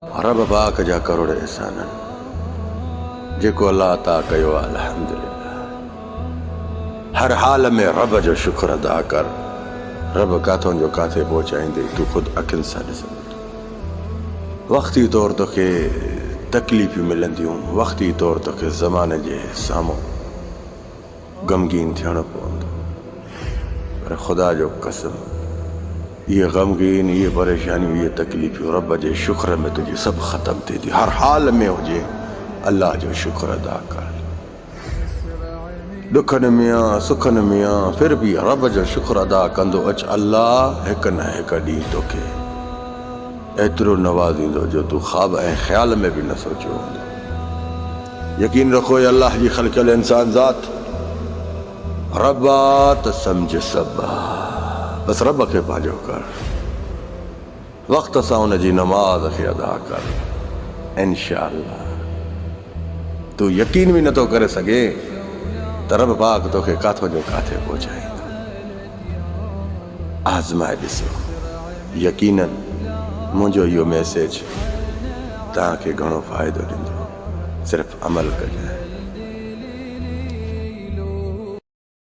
रब पाक जा करोड़ एहसान जेको अल्लाह अता कयो अल्हम्दुलिल्लाह। हर हाल में रब जो शुक्र अदा कर। रब काथों जो काथे पहुंचाईंदे तू खुद अखिन सां ॾिसंदे। वक्ती तौर तोखे तकलीफ़ियूं मिलंदियूं, वक्ती तौर तोखे ज़माने जे साम्हूं गमगीन थियणो पवंदो, पर खुदा जो कसम ये गमगीन, ये परेशानियूं, ये तकलीफ़ियूं रब जे शुक्र में तुझी सब ख़त्म थी थी। हर हाल में हुजे अल्लाह जो शुक्र अदा कर। दुखन में सुखन में फिर भी रब जो शुक्र अदा कंदो अच। अल्लाह एक न एक ॾींहुं तोखे एतिरो नवाज़ींदो जो तू ख्वाब ऐं ख़्याल में भी न सोचियो हूंदो। यकीन रखो अल्लाह जी ख़ल्क़ियल इंसान ज़ात रब्बा त सम्झ सब। बस रब खे पंहिंजो कर, वक़्त सां उन जी नमाज़ खे अदा कर। इंशाअल्लाह तू यकीन भी नथो करे सघे त रब पाक तोखे काथों जो काथे पहुचाईंदो। आज़माए ॾिसो, यकीनन मुंहिंजो इहो मैसेज तव्हांखे घणो फ़ाइदो ॾींदो। सिर्फ़ु अमल कजे।